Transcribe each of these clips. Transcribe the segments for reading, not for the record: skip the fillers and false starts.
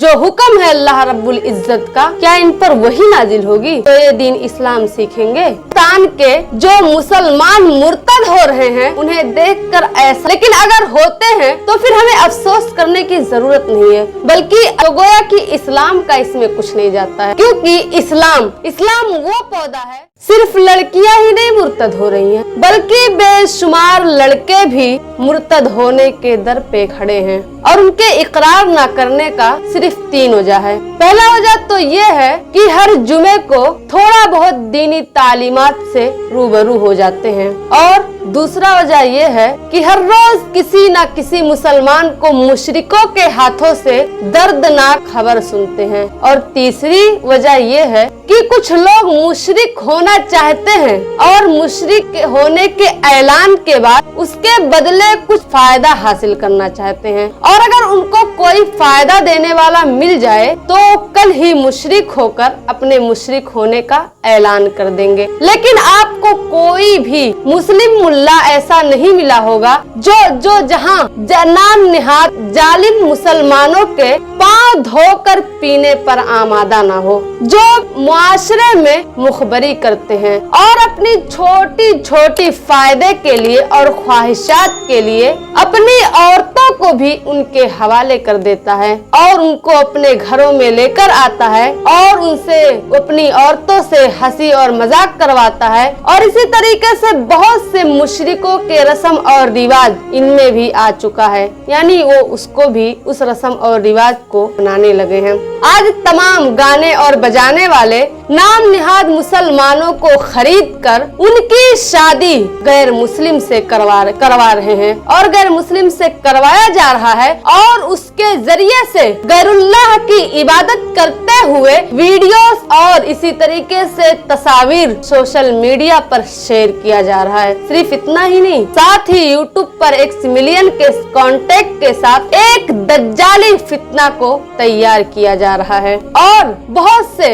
जो हुक्म है अल्लाह रब्बुल इज्जत का, क्या इन पर वही नाजिल होगी तो ये दीन इस्लाम सीखेंगे। पाकिस्तान के जो मुसलमान मुर्तद हो रहे हैं उन्हें देखकर ऐसा, लेकिन अगर होते हैं तो फिर हमें अफसोस करने की जरूरत नहीं है, बल्कि गोया कि इस्लाम का इसमें कुछ नहीं जाता है, क्योंकि इस्लाम वो पौधा है। सिर्फ लड़कियां ही नहीं मुर्तद हो रही हैं, बल्कि बेशुमार लड़के भी मुर्तद होने के दर पे खड़े हैं और उनके इकरार न करने का सिर्फ 3 वजह है। पहला वजह तो ये है कि हर जुमे को थोड़ा बहुत दीनी तालीमात से रूबरू हो जाते हैं, और दूसरा वजह ये है कि हर रोज किसी न किसी मुसलमान को मुशरिकों के हाथों से दर्दनाक खबर सुनते हैं, और तीसरी वजह ये है कि कुछ लोग मुशरिक होना चाहते हैं और मुशरिक होने के ऐलान के बाद उसके बदले कुछ फायदा हासिल करना चाहते हैं, और अगर उनको कोई फायदा देने वाला मिल जाए तो कल ही मुशरिक होकर अपने मुशरिक होने का ऐलान कर देंगे। लेकिन आपको कोई भी मुस्लिम मुल्ला ऐसा नहीं मिला होगा जो जहां नाम निहाद जालिम मुसलमानों के पांव धोकर पीने पर आमादा ना हो, जो मुआशरे में मुखबरी करते हैं और अपनी छोटी छोटी फायदे के लिए और ख्वाहिशात के लिए अपनी औरतों को भी उनके हवाले कर देता है और उनको अपने घरों में लेकर आता है और उनसे अपनी औरतों से हंसी और मजाक करवाता है, और इसी तरीके से बहुत से मुशरिकों के रस्म और रिवाज इनमें भी आ चुका है, यानी वो उसको भी उस रस्म और रिवाज को बनाने लगे हैं। आज तमाम गाने और बजाने वाले नाम निहाद मुसलमानों को खरीद कर उनकी शादी गैर मुस्लिम से करवा रहे हैं और गैर मुस्लिम से करवाया जा रहा है, और उसके जरिए से गैरुल्लाह की इबादत करते हुए वीडियोस और इसी तरीके से तस्वीर सोशल मीडिया पर शेयर किया जा रहा है। सिर्फ इतना ही नहीं, साथ ही यूट्यूब पर 1 मिलियन के कॉन्टेक्ट के साथ एक दज्जाली फितना को तैयार किया जा रहा है, और बहुत से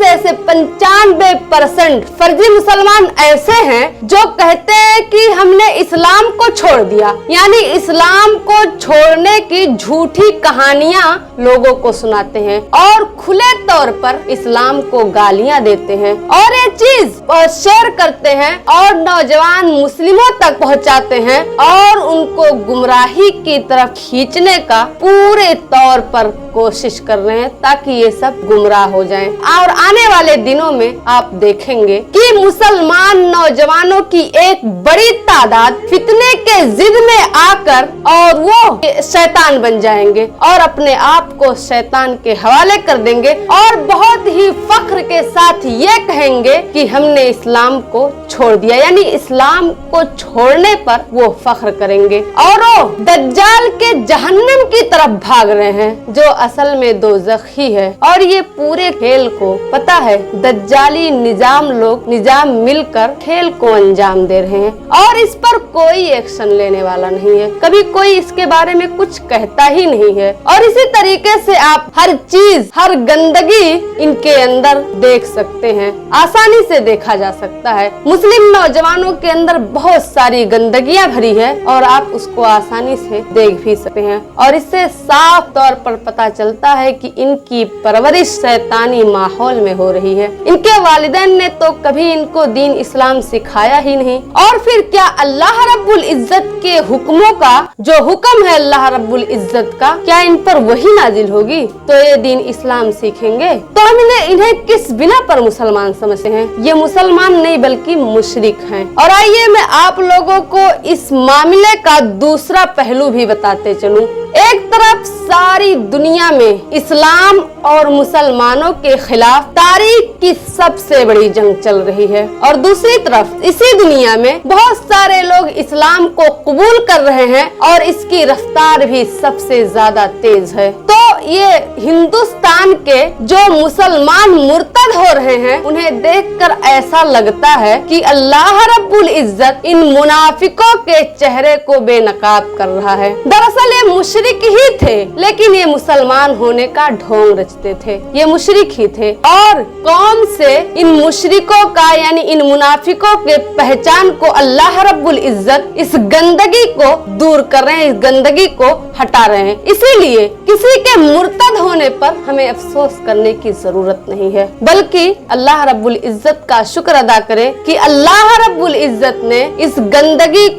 ऐसे 95% फर्जी मुसलमान ऐसे हैं जो कहते हैं कि हमने इस्लाम को छोड़ दिया, यानी इस्लाम को छोड़ने की झूठी कहानियां लोगों को सुनाते हैं और खुले तौर पर इस्लाम को गालियां देते हैं, और ये चीज शेयर करते हैं और नौजवान मुस्लिमों तक पहुंचाते हैं और उनको गुमराही की तरफ खींचने का पूरे तौर पर कोशिश कर रहे हैं ताकि ये सब गुमराह हो जाएं। और आने वाले दिनों में आप देखेंगे कि मुसलमान नौजवानों की एक बड़ी तादाद फितने के जिद में आकर और वो शैतान बन जाएंगे और अपने आप को शैतान के हवाले कर देंगे और बहुत ही फख्र के साथ ये कहेंगे कि हमने इस्लाम को छोड़ दिया, यानी इस्लाम को छोड़ने पर वो फख्र करेंगे और वो दज्जाल के जहन्नम की तरफ भाग रहे हैं जो असल में दोज़ख ही है। और ये पूरे खेल को पता है, दज्जाली निजाम मिलकर खेल को अंजाम दे रहे हैं और इस पर कोई एक्शन लेने वाला नहीं है, कभी कोई इसके बारे में कुछ कहता ही नहीं है। और इसी तरीके से आप हर चीज, हर गंदगी इनके अंदर देख सकते हैं, आसानी से देखा जा सकता है। मुस्लिम नौजवानों के अंदर बहुत सारी गंदगियां भरी है और आप उसको आसानी से देख भी सकते हैं, और इससे साफ तौर पर पता चलता है कि इनकी परवरिश शैतानी माहौल में हो रही है। इनके वालिदैन ने तो कभी इनको दीन इस्लाम सिखाया ही नहीं, और फिर क्या अल्लाह रब्बुल इज्जत के हुक्मों का, जो हुक्म है अल्लाह रब्बुल इज्जत का, क्या इन पर वही नाजिल होगी तो ये दीन इस्लाम सीखेंगे? तो हम इन्हें किस बिना पर मुसलमान समझते हैं? ये मुसलमान नहीं बल्कि मुशरिक हैं। और आइए मैं आप लोगों को इस मामले का दूसरा पहलू भी बताते चलूं। एक तरफ सारी दुनिया में इस्लाम और मुसलमानों के खिलाफ तारीख की सबसे बड़ी जंग चल रही है, और दूसरी तरफ इसी दुनिया में बहुत सारे लोग इस्लाम को कबूल कर रहे हैं और इसकी रफ्तार भी सबसे ज्यादा तेज है। तो ये हिंदुस्तान के जो मुसलमान मुर्तद हो रहे हैं उन्हें देखकर ऐसा लगता है कि अल्लाह रब्बुल इज्जत इन मुनाफिकों के चेहरे को बेनकाब कर रहा है। दरअसल ये मुशरिक ही थे, लेकिन ये मुसलमान होने का ढोंग रचते थे, ये मुशरिक ही थे। और कौम से इन मुशरिकों का यानी इन मुनाफिकों के पहचान को अल्लाह रब्बुल इज्जत इस गंदगी को दूर कर रहे हैं, इस गंदगी को हटा रहे हैं। इसीलिए किसी के मुर्तद होने पर हमें अफसोस करने की जरूरत नहीं है, बल्कि अल्लाह रब्बुल इज्जत का शुक्र अदा करें कि अल्लाह रब्बुल इज्जत ने इस गंदगी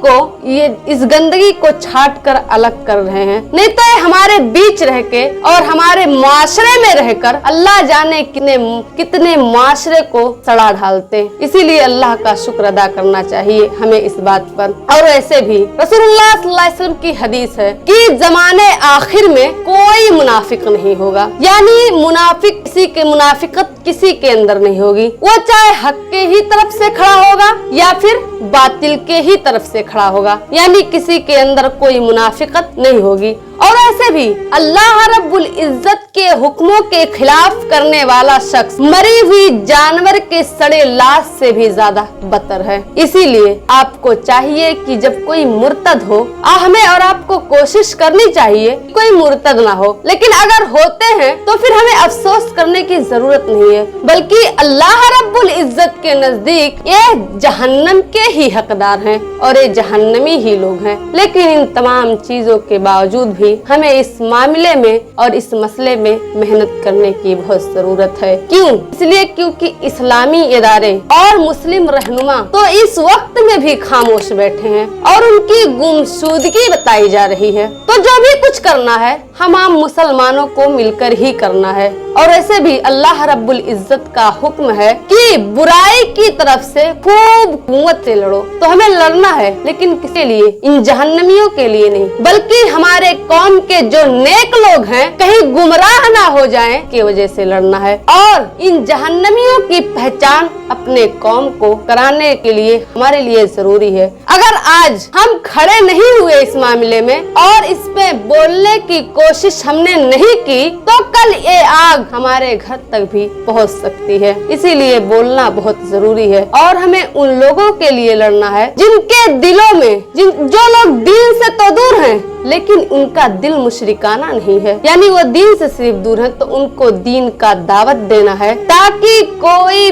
को छाट कर अलग कर रहे हैं। नहीं तो ये हमारे बीच रह के और हमारे माशरे में रहकर अल्लाह जाने कितने माशरे को सड़ा ढालते। इसीलिए अल्लाह का शुक्र अदा करना चाहिए हमें इस बात पर। और ऐसे भी रसूलुल्लाह सल्लल्लाहु अलैहि वसल्लम की हदीस है कि जमाने आखिर में कोई मुनाफिक नहीं होगा, यानी मुनाफिकत किसी के अंदर नहीं होगी। वो चाहे हक के ही तरफ से खड़ा होगा या फिर बातिल के ही तरफ से खड़ा होगा, यानी किसी के अंदर कोई मुनाफिकत नहीं होगी। और ऐसे भी अल्लाह रब्बुल इज्जत के हुक्मों के खिलाफ करने वाला शख्स मरी हुई जानवर के सड़े लाश से भी ज्यादा बदतर है। इसीलिए आपको चाहिए कि जब कोई मुर्तद हो, हमें और आपको कोशिश करनी चाहिए कोई मुर्तद ना हो, लेकिन अगर होते हैं तो फिर हमें अफसोस करने की जरूरत नहीं है, बल्कि अल्लाह रब्बुल इज्जत के नजदीक ये जहन्नम के ही हकदार हैं और ये जहन्नमी ही लोग हैं। लेकिन इन तमाम चीजों के बावजूद भी हमें इस मामले में और इस मसले में मेहनत करने की बहुत जरूरत है। क्यों? इसलिए क्योंकि इस्लामी इदारे और मुस्लिम रहनुमा तो इस वक्त में भी खामोश बैठे हैं और उनकी गुमशुदगी बताई जा रही है। तो जो भी कुछ करना है हम आम मुसलमानों को मिलकर ही करना है। और ऐसे भी अल्लाह रब्बुल इज्जत का हुक्म है कि बुराई की तरफ से खूब कुव्वत से लड़ो। तो हमें लड़ना है, लेकिन किसके लिए? इन जहन्नमियों के लिए नहीं, बल्कि हमारे कौम के जो नेक लोग हैं कहीं गुमराह ना हो जाएं की वजह से लड़ना है। और इन जहन्नमियों की पहचान अपने कौम को कराने के लिए हमारे लिए जरूरी है। अगर आज हम खड़े नहीं हुए इस मामले में और इस पे बोलने की कोशिश हमने नहीं की, तो कल ये आग हमारे घर तक भी पहुंच सकती है। इसीलिए बोलना बहुत जरूरी है। और हमें उन लोगों के लिए लड़ना है जिनके दिलों में जो लोग दीन से तो दूर हैं, लेकिन उनका दिल मुशरिकाना नहीं है, यानी वो दीन से सिर्फ दूर है, तो उनको दीन का दावत देना है, ताकि कोई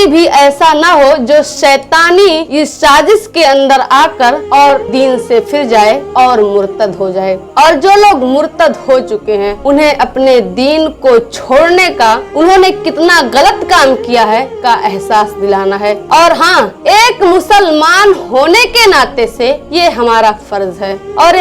भी ऐसा ना हो जो शैतानी इस साजिश के अंदर आकर और दीन से फिर जाए और मुर्तद हो जाए। और जो लोग मुर्तद हो चुके हैं उन्हें अपने दीन को छोड़ने का, उन्होंने कितना गलत काम किया है का एहसास दिलाना है। और हाँ, एक मुसलमान होने के नाते से ये हमारा फर्ज है और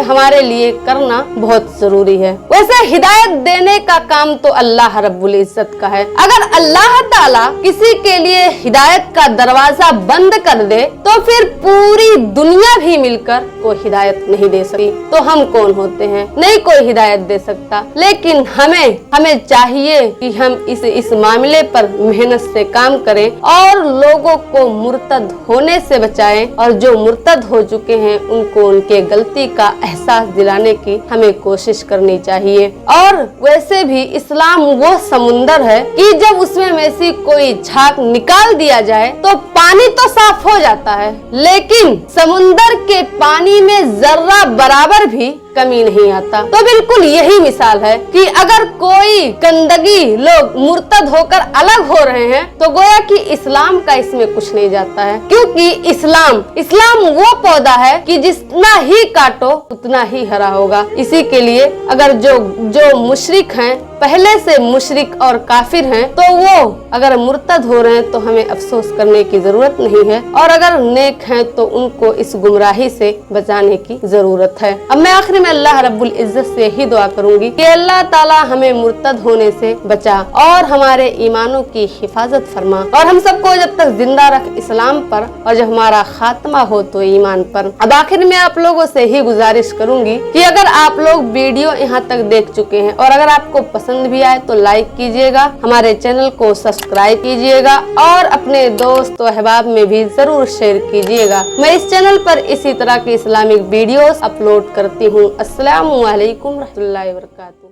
हमारे लिए करना बहुत जरूरी है। वैसे हिदायत देने का काम तो अल्लाह रब्बुल इज्जत का है। अगर अल्लाह ताला किसी के लिए हिदायत का दरवाजा बंद कर दे तो फिर पूरी दुनिया भी मिलकर कोई हिदायत नहीं दे सकती। तो हम कौन होते हैं? नहीं कोई हिदायत दे सकता। लेकिन हमें चाहिए कि हम इस मामले पर मेहनत से काम करें और लोगों को मुर्तद होने से बचाएं, और जो मुर्तद हो चुके हैं उनको उनके गलती का एहसास दिलाने की हमें कोशिश करनी चाहिए। और वैसे भी इस्लाम वो समुंदर है कि जब उसमें में से कोई झाग निकाल दिया जाए तो पानी तो साफ हो जाता है, लेकिन समुंदर के पानी में जर्रा बराबर भी कमी नहीं आता। तो बिल्कुल यही मिसाल है कि अगर कोई गंदगी लोग मुर्तद होकर अलग हो रहे हैं तो गोया कि इस्लाम का इसमें कुछ नहीं जाता है, क्योंकि इस्लाम वो पौधा है कि जितना ही काटो उतना ही हरा होगा। इसी के लिए अगर जो मुशरिक हैं, पहले से मुशरिक और काफिर हैं, तो वो अगर मुर्तद हो रहे हैं तो हमें अफसोस करने की जरूरत नहीं है, और अगर नेक हैं तो उनको इस गुमराही से बचाने की जरूरत है। अब मैं आखिर में अल्लाह रब्बुल इज्जत से यही दुआ करूंगी कि अल्लाह ताला हमें मुर्तद होने से बचा और हमारे ईमानों की हिफाजत फरमा, और हम सबको जब तक जिंदा रख इस्लाम पर, और जब हमारा खात्मा हो तो ईमान पर। अब आखिर में आप लोगों से ही गुजारिश करूंगी कि अगर आप लोग वीडियो यहाँ तक देख चुके हैं और अगर आपको पसंद भी आए तो लाइक कीजिएगा, हमारे चैनल को सब्सक्राइब कीजिएगा और अपने दोस्त और अहबाब में भी जरूर शेयर कीजिएगा। मैं इस चैनल पर इसी तरह की इस्लामिक वीडियोस अपलोड करती हूँ। अस्सलामु अलैकुम रहमतुल्लाहि व बरकातुहू।